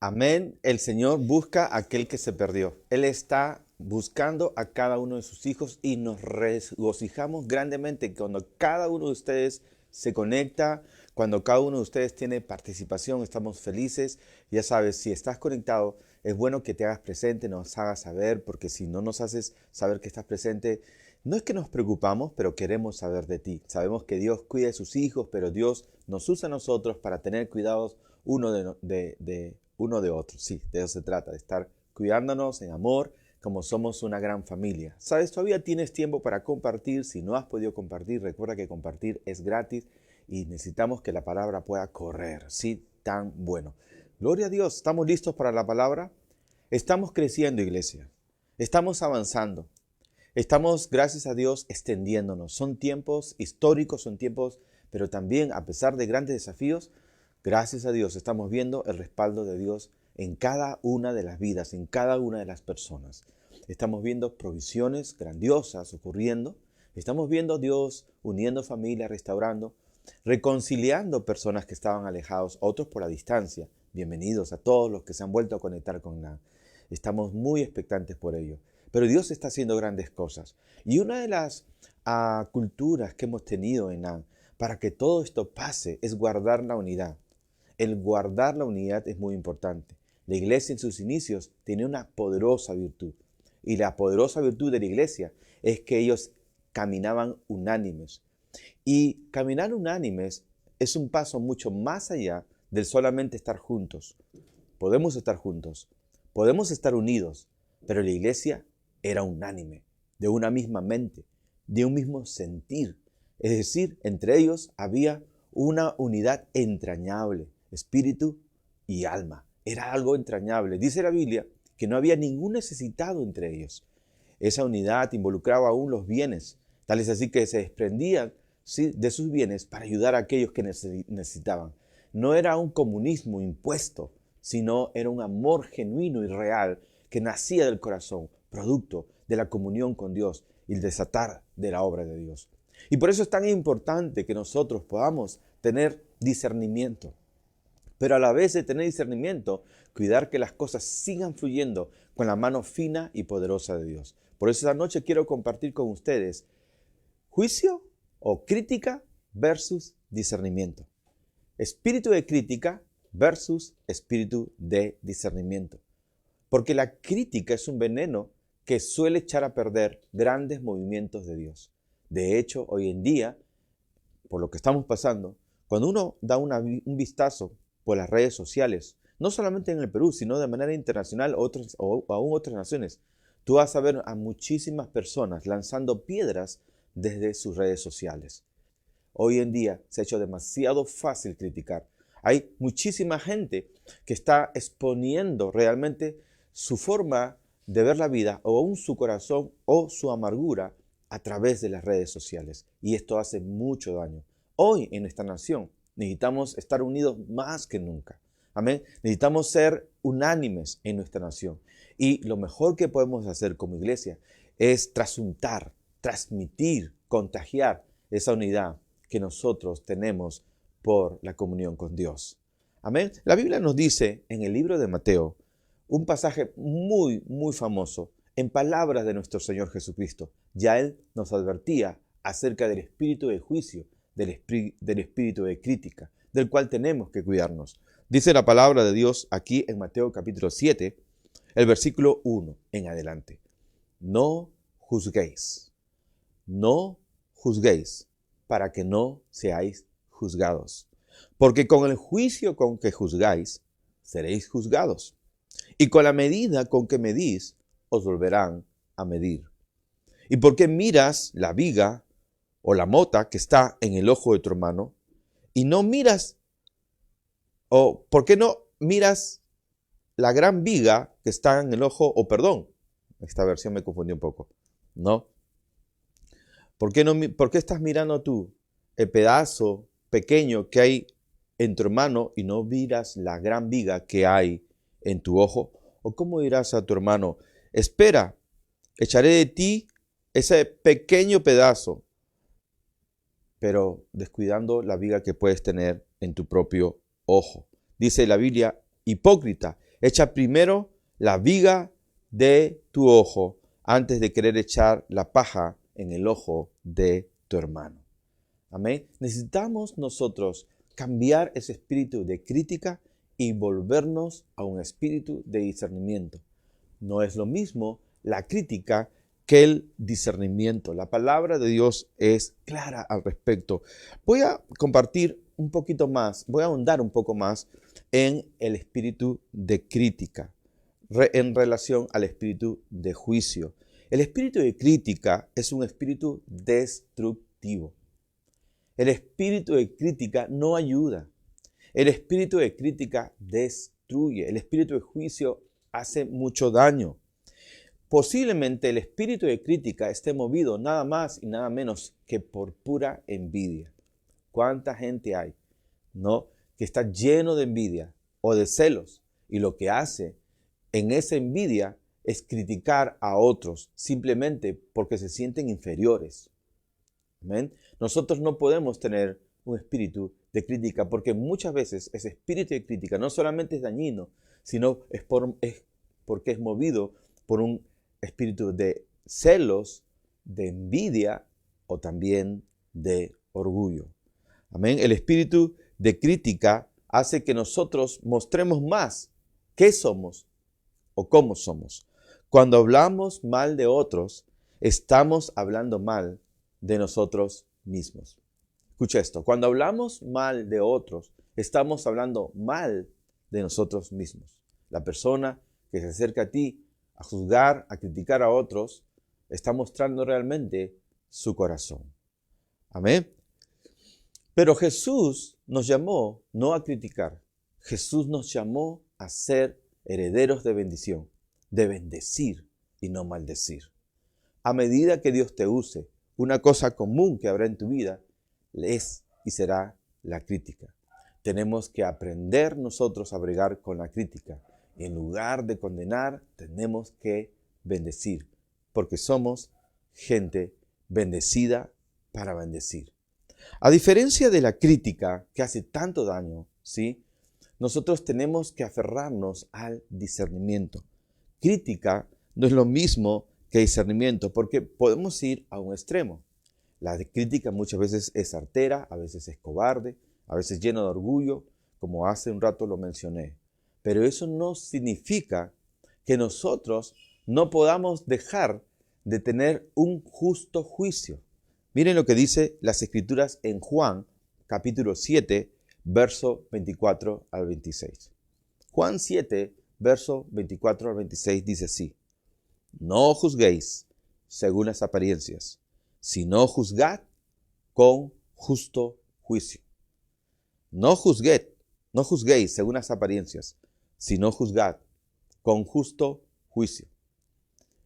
Amén. El Señor busca a aquel que se perdió. Él está buscando a cada uno de sus hijos y nos regocijamos grandemente cuando cada uno de ustedes se conecta, cuando cada uno de ustedes tiene participación, estamos felices. Ya sabes, si estás conectado, es bueno que te hagas presente, nos hagas saber, porque si no nos haces saber que estás presente, no es que nos preocupamos, pero queremos saber de ti. Sabemos que Dios cuida de sus hijos, pero Dios nos usa a nosotros para tener cuidados uno uno de otro. Sí, de eso se trata, de estar cuidándonos en amor, como somos una gran familia. ¿Sabes? Todavía tienes tiempo para compartir. Si no has podido compartir, recuerda que compartir es gratis y necesitamos que la palabra pueda correr. Sí, tan bueno. Gloria a Dios. ¿Estamos listos para la palabra? Estamos creciendo, iglesia. Estamos avanzando. Estamos, gracias a Dios, extendiéndonos. Son tiempos históricos, son tiempos, pero también, a pesar de grandes desafíos, gracias a Dios, estamos viendo el respaldo de Dios en cada una de las vidas, en cada una de las personas. Estamos viendo provisiones grandiosas ocurriendo. Estamos viendo a Dios uniendo familias, restaurando, reconciliando personas que estaban alejados, otros por la distancia. Bienvenidos a todos los que se han vuelto a conectar con NAN. Estamos muy expectantes por ello. Pero Dios está haciendo grandes cosas. Y una de las culturas que hemos tenido en NAN para que todo esto pase es guardar la unidad. El guardar la unidad es muy importante. La iglesia en sus inicios tenía una poderosa virtud. Y la poderosa virtud de la iglesia es que ellos caminaban unánimes. Y caminar unánimes es un paso mucho más allá del solamente estar juntos. Podemos estar juntos, podemos estar unidos, pero la iglesia era unánime, de una misma mente, de un mismo sentir. Es decir, entre ellos había una unidad entrañable, espíritu y alma. Era algo entrañable. Dice la Biblia que no había ningún necesitado entre ellos. Esa unidad involucraba aún los bienes, tal es así que se desprendían, ¿sí?, de sus bienes para ayudar a aquellos que necesitaban. No era un comunismo impuesto, sino era un amor genuino y real que nacía del corazón, producto de la comunión con Dios y el desatar de la obra de Dios. Y por eso es tan importante que nosotros podamos tener discernimiento. Pero a la vez de tener discernimiento, cuidar que las cosas sigan fluyendo con la mano fina y poderosa de Dios. Por eso esta noche quiero compartir con ustedes juicio o crítica versus discernimiento. Espíritu de crítica versus espíritu de discernimiento. Porque la crítica es un veneno que suele echar a perder grandes movimientos de Dios. De hecho, hoy en día, por lo que estamos pasando, cuando uno da un vistazo por las redes sociales, no solamente en el Perú, sino de manera internacional o aún otras naciones, tú vas a ver a muchísimas personas lanzando piedras desde sus redes sociales. Hoy en día se ha hecho demasiado fácil criticar. Hay muchísima gente que está exponiendo realmente su forma de ver la vida o aún su corazón o su amargura a través de las redes sociales. Y esto hace mucho daño. Hoy en esta nación necesitamos estar unidos más que nunca. Amén. Necesitamos ser unánimes en nuestra nación. Y lo mejor que podemos hacer como iglesia es trasuntar, transmitir, contagiar esa unidad que nosotros tenemos por la comunión con Dios. Amén. La Biblia nos dice en el libro de Mateo un pasaje muy famoso en palabras de nuestro Señor Jesucristo. Ya Él nos advertía acerca del espíritu de juicio, del espíritu de crítica, del cual tenemos que cuidarnos. Dice la palabra de Dios aquí en Mateo capítulo 7, el versículo 1 en adelante. No juzguéis para que no seáis juzgados. Porque con el juicio con que juzgáis, seréis juzgados. Y con la medida con que medís, os volverán a medir. ¿Y por qué miras la viga o la mota que está en el ojo de tu hermano y no miras, o por qué no miras la gran viga que está en el ojo, o perdón, esta versión me confundió un poco, ¿no? ¿Por qué estás mirando tú el pedazo pequeño que hay en tu hermano y no miras la gran viga que hay en tu ojo? ¿O cómo dirás a tu hermano, espera, echaré de ti ese pequeño pedazo, pero descuidando la viga que puedes tener en tu propio ojo? Dice la Biblia, hipócrita, Echa primero la viga de tu ojo antes de querer echar la paja en el ojo de tu hermano. Amén. Necesitamos nosotros cambiar ese espíritu de crítica y volvernos a un espíritu de discernimiento. No es lo mismo la crítica que el discernimiento. La palabra de Dios es clara al respecto. Voy a compartir un poquito más, voy a ahondar un poco más en el espíritu de crítica en relación al espíritu de juicio. El espíritu de crítica es un espíritu destructivo. El espíritu de crítica no ayuda. El espíritu de crítica destruye. El espíritu de juicio hace mucho daño. Posiblemente el espíritu de crítica esté movido nada más y nada menos que por pura envidia. ¿Cuánta gente hay, no, que está lleno de envidia o de celos? Y lo que hace en esa envidia es criticar a otros simplemente porque se sienten inferiores. ¿Amén? Nosotros no podemos tener un espíritu de crítica porque muchas veces ese espíritu de crítica no solamente es dañino, sino es porque es movido por un espíritu de celos, de envidia o también de orgullo. Amén. El espíritu de crítica hace que nosotros mostremos más qué somos o cómo somos. Cuando hablamos mal de otros, estamos hablando mal de nosotros mismos. Escucha esto. Cuando hablamos mal de otros, estamos hablando mal de nosotros mismos. La persona que se acerca a ti a juzgar, a criticar a otros, está mostrando realmente su corazón. Amén. Pero Jesús nos llamó no a criticar. Jesús nos llamó a ser herederos de bendición, de bendecir y no maldecir. A medida que Dios te use, una cosa común que habrá en tu vida es y será la crítica. Tenemos que aprender nosotros a bregar con la crítica. Y en lugar de condenar, tenemos que bendecir, porque somos gente bendecida para bendecir. A diferencia de la crítica que hace tanto daño, ¿sí? Nosotros tenemos que aferrarnos al discernimiento. Crítica no es lo mismo que discernimiento, porque podemos ir a un extremo. La crítica muchas veces es artera, a veces es cobarde, a veces lleno de orgullo, como hace un rato lo mencioné. Pero eso no significa que nosotros no podamos dejar de tener un justo juicio. Miren lo que dice las Escrituras en Juan, capítulo 7, verso 24 al 26. Juan 7, verso 24 al 26 dice así: No juzguéis según las apariencias, sino juzgad con justo juicio. No juzguéis según las apariencias, sino juzgad con justo juicio.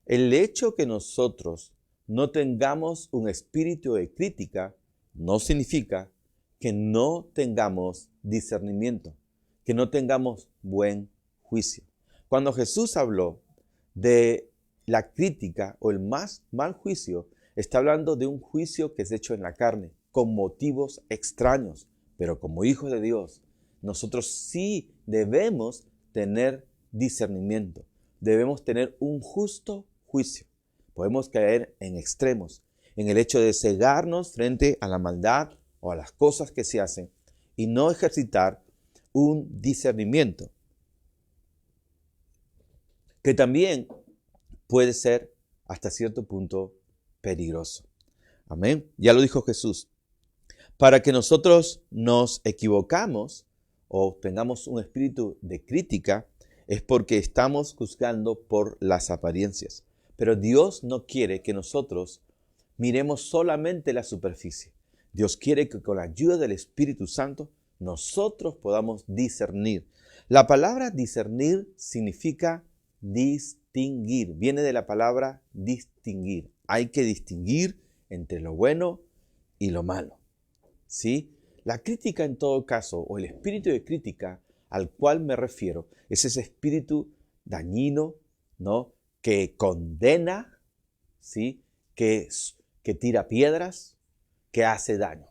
El hecho que nosotros no tengamos un espíritu de crítica no significa que no tengamos discernimiento, que no tengamos buen juicio. Cuando Jesús habló de la crítica o el más mal juicio, está hablando de un juicio que es hecho en la carne, con motivos extraños. Pero como hijos de Dios, nosotros sí debemos tener discernimiento. Debemos tener un justo juicio. Podemos caer en extremos, en el hecho de cegarnos frente a la maldad o a las cosas que se hacen y no ejercitar un discernimiento, que también puede ser hasta cierto punto peligroso. Amén. Ya lo dijo Jesús. Para que nosotros nos equivocamos o tengamos un espíritu de crítica es porque estamos juzgando por las apariencias. Pero Dios no quiere que nosotros miremos solamente la superficie. Dios quiere que con la ayuda del Espíritu Santo nosotros podamos discernir. La palabra discernir significa distinguir. Viene de la palabra distinguir. Hay que distinguir entre lo bueno y lo malo. ¿Sí? La crítica en todo caso, o el espíritu de crítica al cual me refiero, es ese espíritu dañino, ¿no?, que condena, ¿sí?, que tira piedras, que hace daño.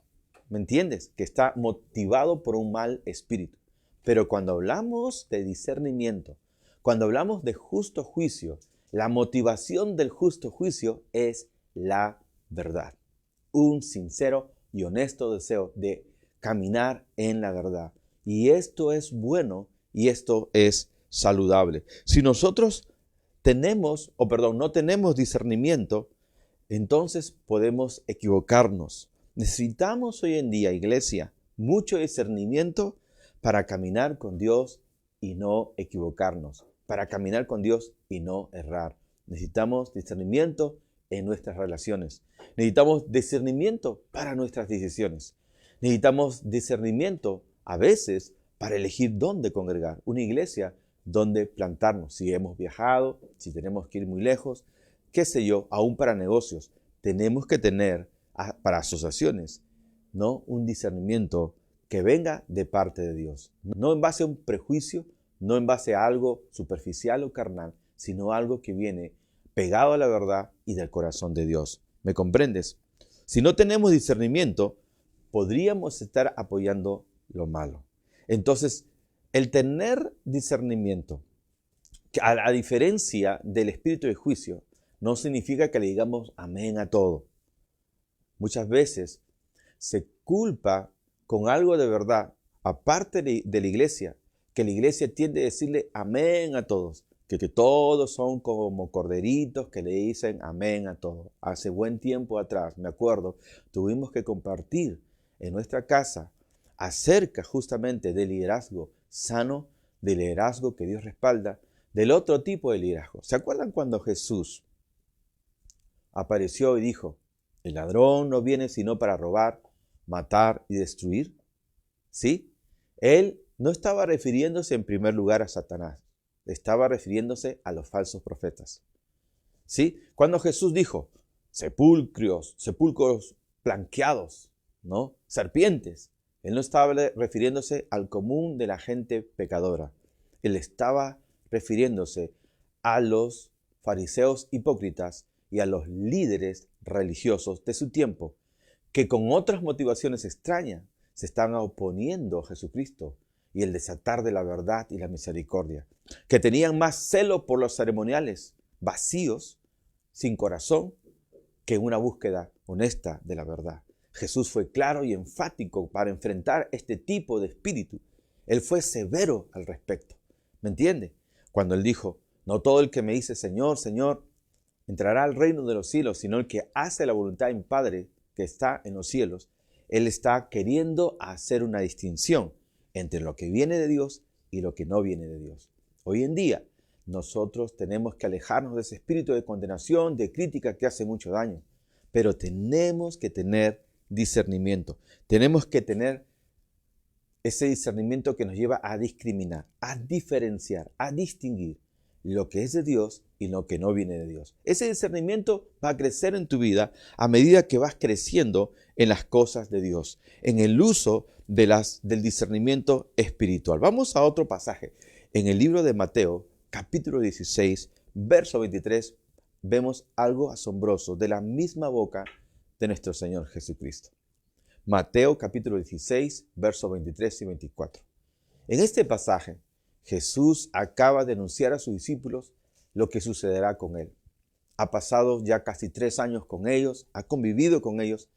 ¿Me entiendes? Que está motivado por un mal espíritu. Pero cuando hablamos de discernimiento, Cuando hablamos de justo juicio, la motivación del justo juicio es la verdad. Un sincero y honesto deseo de caminar en la verdad. Y esto es bueno y esto es saludable. Si nosotros no tenemos discernimiento, entonces podemos equivocarnos. Necesitamos hoy en día, iglesia, mucho discernimiento para caminar con Dios y no equivocarnos, para caminar con Dios y no errar. Necesitamos discernimiento en nuestras relaciones. Necesitamos discernimiento para nuestras decisiones. Necesitamos discernimiento a veces para elegir dónde congregar, una iglesia donde plantarnos. Si hemos viajado, si tenemos que ir muy lejos, qué sé yo, aún para negocios, tenemos que tener para asociaciones, ¿no? Un discernimiento que venga de parte de Dios. No en base a un prejuicio, no en base a algo superficial o carnal, sino algo que viene pegado a la verdad y del corazón de Dios. ¿Me comprendes? Si no tenemos discernimiento, podríamos estar apoyando lo malo. Entonces, el tener discernimiento, a diferencia del espíritu de juicio, no significa que le digamos amén a todo. Muchas veces se culpa con algo de verdad, aparte de la iglesia, que la iglesia tiende a decirle amén a todos, que todos son como corderitos que le dicen amén a todo. Hace buen tiempo atrás, me acuerdo, tuvimos que compartir en nuestra casa acerca justamente del liderazgo sano, del liderazgo que Dios respalda, del otro tipo de liderazgo. ¿Se acuerdan cuando Jesús apareció y dijo, el ladrón no viene sino para robar, matar y destruir? ¿Sí? Él no estaba refiriéndose en primer lugar a Satanás, estaba refiriéndose a los falsos profetas. ¿Sí? Cuando Jesús dijo, sepulcros blanqueados, ¿no? Serpientes, él no estaba refiriéndose al común de la gente pecadora. Él estaba refiriéndose a los fariseos hipócritas y a los líderes religiosos de su tiempo, que con otras motivaciones extrañas se están oponiendo a Jesucristo y el desatar de la verdad y la misericordia, que tenían más celo por los ceremoniales vacíos, sin corazón, que una búsqueda honesta de la verdad. Jesús fue claro y enfático para enfrentar este tipo de espíritu. Él fue severo al respecto. ¿Me entiende? Cuando él dijo, no todo el que me dice Señor, Señor, entrará al reino de los cielos, sino el que hace la voluntad de mi Padre que está en los cielos. Él está queriendo hacer una distinción entre lo que viene de Dios y lo que no viene de Dios. Hoy en día, nosotros tenemos que alejarnos de ese espíritu de condenación, de crítica que hace mucho daño. Pero tenemos que tener discernimiento. Tenemos que tener ese discernimiento que nos lleva a discriminar, a diferenciar, a distinguir lo que es de Dios y lo que no viene de Dios. Ese discernimiento va a crecer en tu vida a medida que vas creciendo en las cosas de Dios, en el uso del discernimiento espiritual. Vamos a otro pasaje. En el libro de Mateo, capítulo 16, verso 23, vemos algo asombroso de la misma boca de nuestro Señor Jesucristo. Mateo capítulo 16, versos 23 y 24. En este pasaje, Jesús acaba de anunciar a sus discípulos lo que sucederá con Él. Ha pasado ya casi 3 años con ellos, ha convivido con ellos.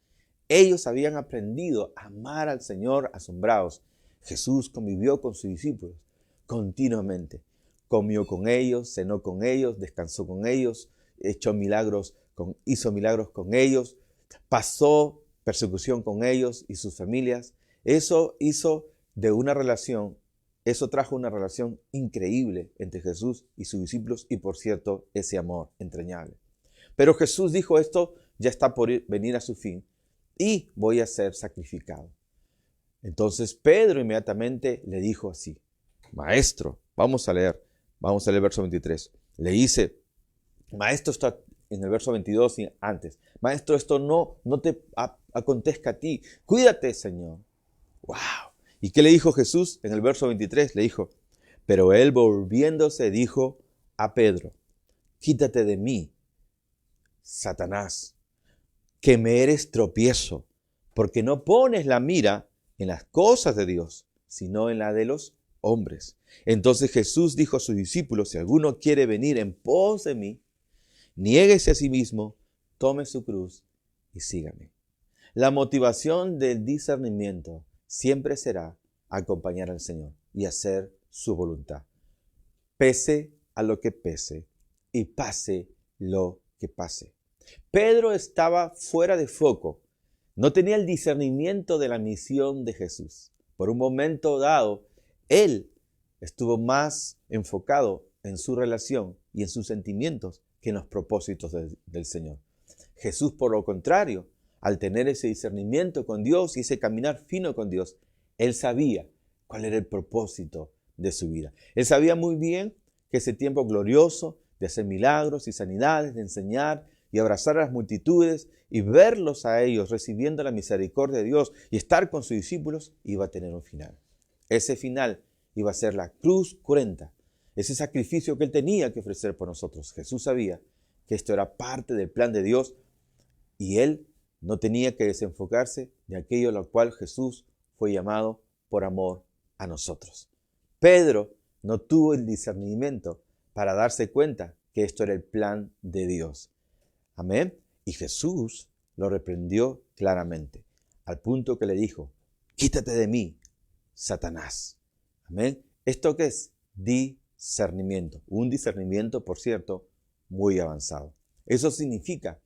Ellos habían aprendido a amar al Señor asombrados. Jesús convivió con sus discípulos continuamente. Comió con ellos, cenó con ellos, descansó con ellos, hizo milagros con ellos, pasó persecución con ellos y sus familias. Eso trajo una relación increíble entre Jesús y sus discípulos y, por cierto, ese amor entrañable. Pero Jesús dijo, esto ya está por venir a su fin y voy a ser sacrificado. Entonces Pedro inmediatamente le dijo así, Maestro, vamos a leer el verso 23. Le dice, Maestro, está en el verso 22 y antes, Maestro, esto no te acontezca a ti. Cuídate, Señor. ¡Wow! ¿Y qué le dijo Jesús en el verso 23? Le dijo, pero él volviéndose dijo a Pedro, quítate de mí, Satanás, que me eres tropiezo, porque no pones la mira en las cosas de Dios, sino en la de los hombres. Entonces Jesús dijo a sus discípulos, si alguno quiere venir en pos de mí, niéguese a sí mismo, tome su cruz y sígame. La motivación del discernimiento siempre será acompañar al Señor y hacer su voluntad. Pese a lo que pese y pase lo que pase. Pedro estaba fuera de foco. No tenía el discernimiento de la misión de Jesús. Por un momento dado, él estuvo más enfocado en su relación y en sus sentimientos que en los propósitos del Señor. Jesús, por lo contrario, al tener ese discernimiento con Dios y ese caminar fino con Dios, él sabía cuál era el propósito de su vida. Él sabía muy bien que ese tiempo glorioso de hacer milagros y sanidades, de enseñar y abrazar a las multitudes y verlos a ellos recibiendo la misericordia de Dios y estar con sus discípulos, iba a tener un final. Ese final iba a ser la cruz cruenta, ese sacrificio que él tenía que ofrecer por nosotros. Jesús sabía que esto era parte del plan de Dios y él no tenía que desenfocarse de aquello a lo cual Jesús fue llamado por amor a nosotros. Pedro no tuvo el discernimiento para darse cuenta que esto era el plan de Dios. Amén. Y Jesús lo reprendió claramente, al punto que le dijo, quítate de mí, Satanás. Amén. ¿Esto qué es? Discernimiento. Un discernimiento, por cierto, muy avanzado. Eso significa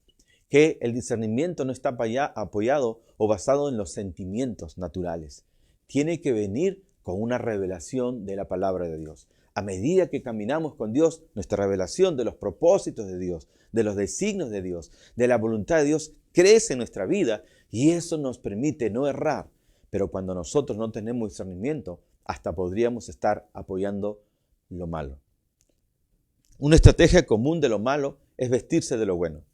que el discernimiento no está apoyado o basado en los sentimientos naturales. Tiene que venir con una revelación de la palabra de Dios. A medida que caminamos con Dios, nuestra revelación de los propósitos de Dios, de los designios de Dios, de la voluntad de Dios, crece en nuestra vida y eso nos permite no errar. Pero cuando nosotros no tenemos discernimiento, hasta podríamos estar apoyando lo malo. Una estrategia común de lo malo es vestirse de lo bueno.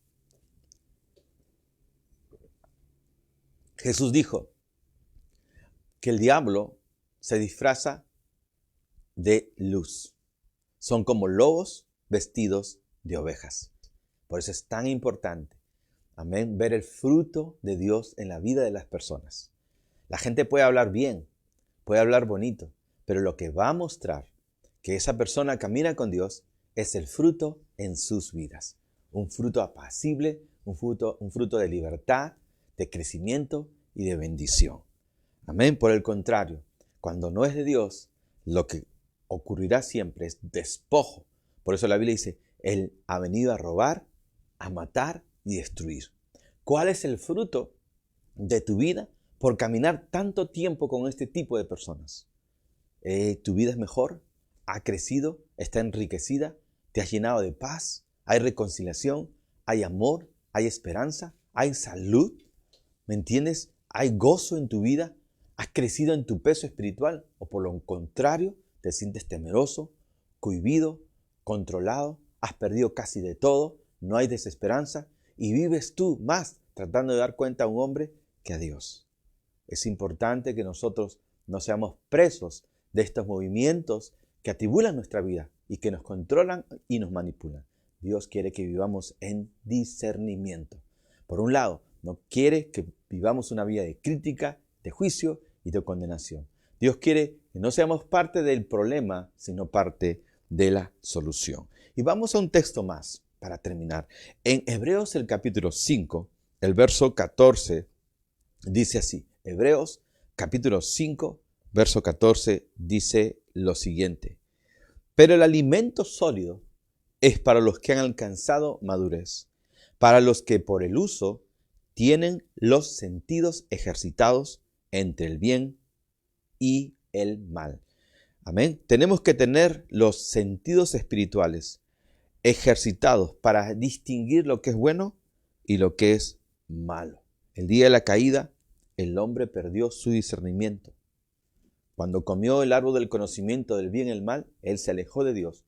Jesús dijo que el diablo se disfraza de luz. Son como lobos vestidos de ovejas. Por eso es tan importante, amén, ver el fruto de Dios en la vida de las personas. La gente puede hablar bien, puede hablar bonito, pero lo que va a mostrar que esa persona camina con Dios es el fruto en sus vidas. Un fruto apacible, un fruto de libertad, de crecimiento y de bendición. Amén. Por el contrario, cuando no es de Dios, lo que ocurrirá siempre es despojo. Por eso la Biblia dice, Él ha venido a robar, a matar y destruir. ¿Cuál es el fruto de tu vida por caminar tanto tiempo con este tipo de personas? ¿Tu vida es mejor? ¿Ha crecido? ¿Está enriquecida? ¿Te has llenado de paz? ¿Hay reconciliación? ¿Hay amor? ¿Hay esperanza? ¿Hay salud? ¿Me entiendes? ¿Hay gozo en tu vida? ¿Has crecido en tu peso espiritual? ¿O por lo contrario, te sientes temeroso, cohibido, controlado? ¿Has perdido casi de todo? ¿No hay desesperanza? ¿Y vives tú más tratando de dar cuenta a un hombre que a Dios? Es importante que nosotros no seamos presos de estos movimientos que atribulan nuestra vida y que nos controlan y nos manipulan. Dios quiere que vivamos en discernimiento. Por un lado, no quiere que vivamos una vida de crítica, de juicio y de condenación. Dios quiere que no seamos parte del problema, sino parte de la solución. Y vamos a un texto más para terminar. En Hebreos el capítulo 5, el verso 14, dice así. Hebreos capítulo 5, verso 14, dice lo siguiente. Pero el alimento sólido es para los que han alcanzado madurez, para los que por el uso tienen los sentidos ejercitados entre el bien y el mal. Amén. Tenemos que tener los sentidos espirituales ejercitados para distinguir lo que es bueno y lo que es malo. El día de la caída, el hombre perdió su discernimiento. Cuando comió el árbol del conocimiento del bien y el mal, él se alejó de Dios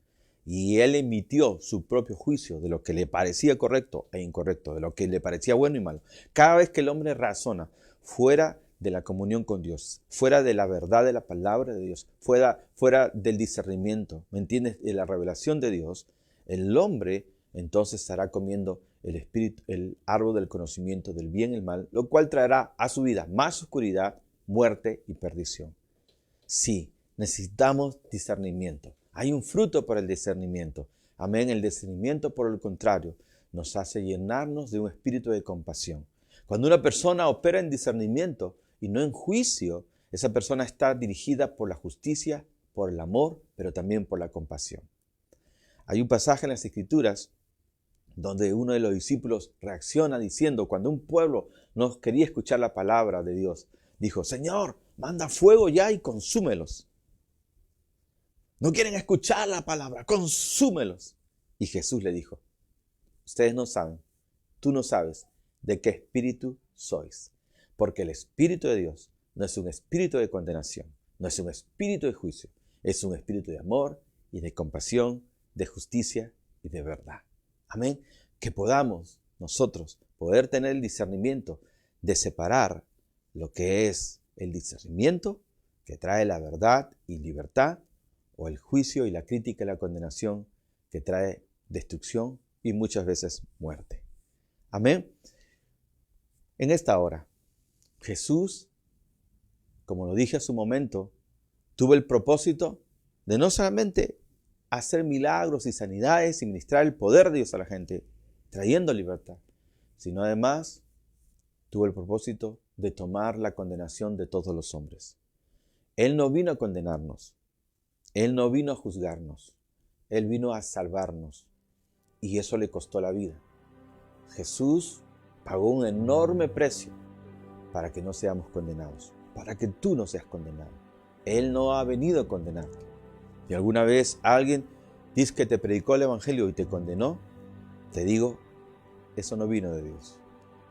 y él emitió su propio juicio de lo que le parecía correcto e incorrecto, de lo que le parecía bueno y malo. Cada vez que el hombre razona fuera de la comunión con Dios, fuera de la verdad de la palabra de Dios, fuera del discernimiento, ¿me entiendes?, de la revelación de Dios, el hombre entonces estará comiendo el árbol del conocimiento del bien y el mal, lo cual traerá a su vida más oscuridad, muerte y perdición. Sí, necesitamos discernimiento. Hay un fruto para el discernimiento. Amén. El discernimiento, por el contrario, nos hace llenarnos de un espíritu de compasión. Cuando una persona opera en discernimiento y no en juicio, esa persona está dirigida por la justicia, por el amor, pero también por la compasión. Hay un pasaje en las Escrituras donde uno de los discípulos reacciona diciendo, cuando un pueblo no quería escuchar la palabra de Dios, dijo, Señor, manda fuego ya y consúmelos. No quieren escuchar la palabra, consúmelos. Y Jesús le dijo, ustedes no saben, tú no sabes de qué espíritu sois, porque el Espíritu de Dios no es un espíritu de condenación, no es un espíritu de juicio, es un espíritu de amor y de compasión, de justicia y de verdad. Amén. Que podamos nosotros poder tener el discernimiento de separar lo que es el discernimiento que trae la verdad y libertad, o el juicio y la crítica y la condenación que trae destrucción y muchas veces muerte. Amén. En esta hora, Jesús, como lo dije hace un momento, tuvo el propósito de no solamente hacer milagros y sanidades y ministrar el poder de Dios a la gente, trayendo libertad, sino además tuvo el propósito de tomar la condenación de todos los hombres. Él no vino a condenarnos, Él no vino a juzgarnos, Él vino a salvarnos, y eso le costó la vida. Jesús pagó un enorme precio para que no seamos condenados, para que tú no seas condenado. Él no ha venido a condenarte. Si alguna vez alguien dice que te predicó el Evangelio y te condenó, te digo, eso no vino de Dios.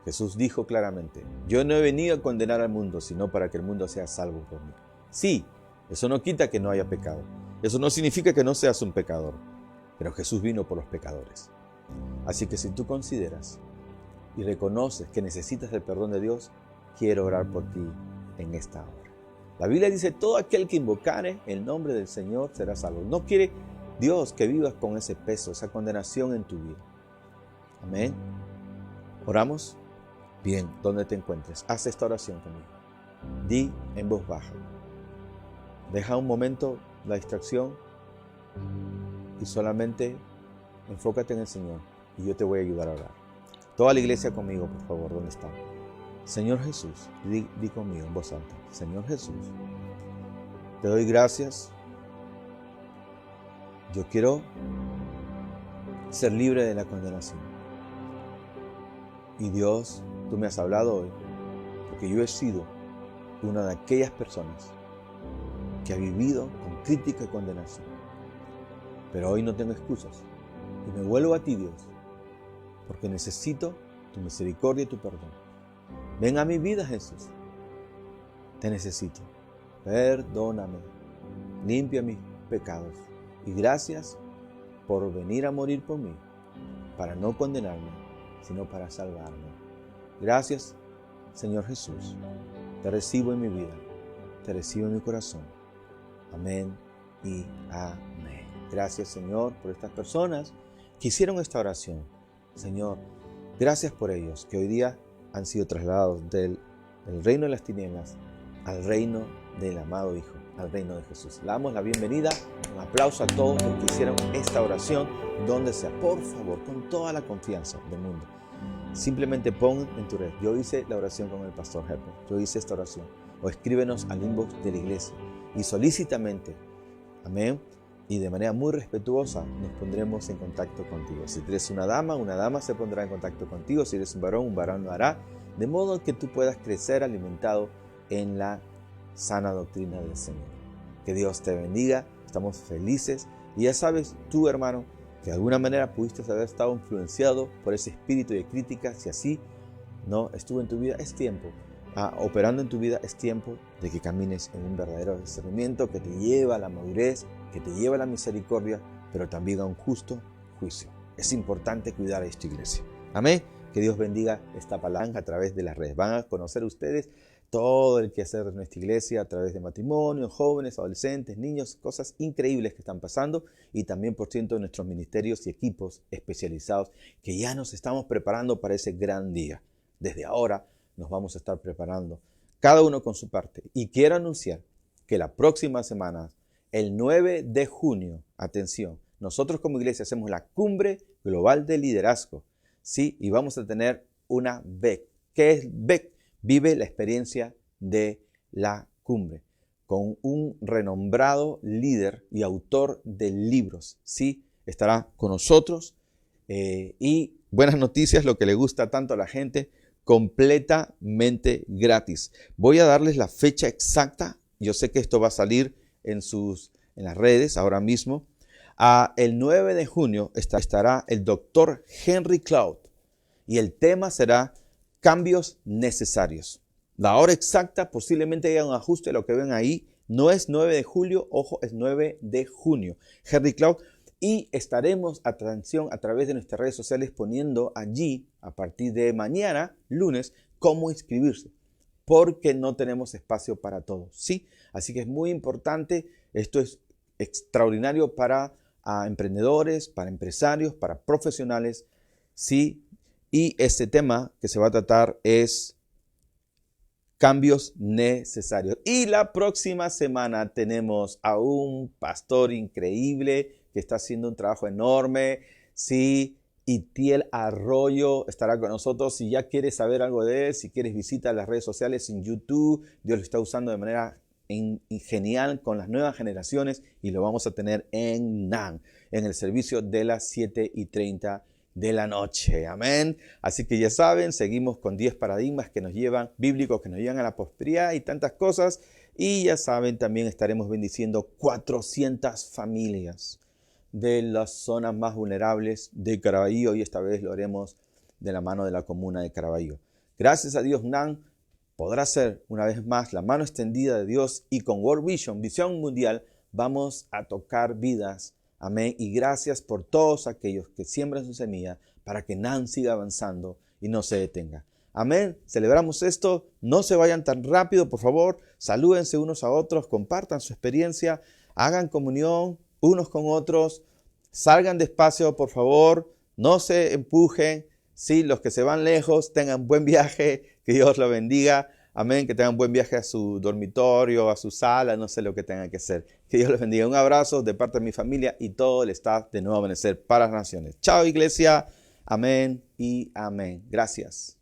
Jesús dijo claramente, yo no he venido a condenar al mundo, sino para que el mundo sea salvo por mí. Sí, eso no quita que no haya pecado. Eso no significa que no seas un pecador. Pero Jesús vino por los pecadores. Así que si tú consideras y reconoces que necesitas el perdón de Dios, quiero orar por ti en esta hora. La Biblia dice, todo aquel que invocare el nombre del Señor será salvo. No quiere Dios que vivas con ese peso, esa condenación en tu vida. Amén. ¿Oramos? Bien, ¿dónde te encuentres? Haz esta oración conmigo. Di en voz baja. Deja un momento la distracción y solamente enfócate en el Señor y yo te voy a ayudar a orar. Toda la iglesia conmigo, por favor, ¿dónde está? Señor Jesús, di conmigo en voz alta. Señor Jesús, te doy gracias. Yo quiero ser libre de la condenación. Y Dios, tú me has hablado hoy, porque yo he sido una de aquellas personas que ha vivido con crítica y condenación. Pero hoy no tengo excusas. Y me vuelvo a ti, Dios, porque necesito tu misericordia y tu perdón. Ven a mi vida, Jesús. Te necesito. Perdóname. Limpia mis pecados. Y gracias por venir a morir por mí, para no condenarme, sino para salvarme. Gracias, Señor Jesús. Te recibo en mi vida. Te recibo en mi corazón. Amén y amén. Gracias, Señor, por estas personas que hicieron esta oración. Señor, gracias por ellos, que hoy día han sido trasladados del reino de las tinieblas al reino del amado Hijo, al reino de Jesús. Le damos la bienvenida, un aplauso a todos los que hicieron esta oración, donde sea, por favor, con toda la confianza del mundo. Simplemente pon en tu red, yo hice la oración con el pastor Herbert, yo hice esta oración, o escríbenos al inbox de la iglesia y solícitamente, amén, y de manera muy respetuosa nos pondremos en contacto contigo. Si eres una dama se pondrá en contacto contigo. Si eres un varón lo hará. De modo que tú puedas crecer alimentado en la sana doctrina del Señor. Que Dios te bendiga. Estamos felices. Y ya sabes, tú hermano, que de alguna manera pudiste haber estado influenciado por ese espíritu de crítica. Si así no estuvo en tu vida, es tiempo. Operando en tu vida, es tiempo de que camines en un verdadero discernimiento que te lleva a la madurez, que te lleva a la misericordia, pero también a un justo juicio. Es importante cuidar a esta iglesia. Amén. Que Dios bendiga esta palabra a través de las redes. Van a conocer ustedes todo el quehacer de nuestra iglesia a través de matrimonios, jóvenes, adolescentes, niños, cosas increíbles que están pasando, y también por ciento de nuestros ministerios y equipos especializados que ya nos estamos preparando para ese gran día. Desde ahora nos vamos a estar preparando, cada uno con su parte. Y quiero anunciar que la próxima semana, el 9 de junio, atención, nosotros como iglesia hacemos la Cumbre Global de Liderazgo, ¿sí? Y vamos a tener una BEC. ¿Qué es BEC? Vive la experiencia de la cumbre, con un renombrado líder y autor de libros, ¿sí? Estará con nosotros y buenas noticias, lo que le gusta tanto a la gente, completamente gratis. Voy a darles la fecha exacta. Yo sé que esto va a salir en las redes ahora mismo. El 9 de junio estará el doctor Henry Cloud y el tema será cambios necesarios. La hora exacta posiblemente haya un ajuste, lo que ven ahí no es 9 de julio, ojo, es 9 de junio. Henry Cloud, y estaremos a través de nuestras redes sociales poniendo allí a partir de mañana, lunes, cómo inscribirse, porque no tenemos espacio para todos, ¿sí? Así que es muy importante, esto es extraordinario para emprendedores, para empresarios, para profesionales, ¿sí? Y este tema que se va a tratar es cambios necesarios. Y la próxima semana tenemos a un pastor increíble que está haciendo un trabajo enorme, ¿sí? Itiel Arroyo estará con nosotros. Si ya quieres saber algo de él, si quieres visita las redes sociales en YouTube, Dios lo está usando de manera genial con las nuevas generaciones y lo vamos a tener en NAN, en el servicio de las 7:30 de la noche. Amén. Así que ya saben, seguimos con 10 paradigmas que nos llevan, bíblicos que nos llevan a la prosperidad y tantas cosas. Y ya saben, también estaremos bendiciendo 400 familias de las zonas más vulnerables de Caraballo y esta vez lo haremos de la mano de la comuna de Caraballo. Gracias a Dios, NAN podrá ser una vez más la mano extendida de Dios y con World Vision, Visión Mundial, vamos a tocar vidas. Amén. Y gracias por todos aquellos que siembran su semilla para que NAN siga avanzando y no se detenga. Amén. Celebramos esto. No se vayan tan rápido, por favor. Salúdense unos a otros, compartan su experiencia, hagan comunión unos con otros. Salgan despacio, por favor. No se empujen. Sí, los que se van lejos, tengan buen viaje. Que Dios los bendiga. Amén, que tengan buen viaje a su dormitorio, a su sala, no sé lo que tengan que hacer. Que Dios les bendiga. Un abrazo de parte de mi familia y todo el staff de Nuevo Amanecer para las Naciones. Chao, iglesia. Amén y amén. Gracias.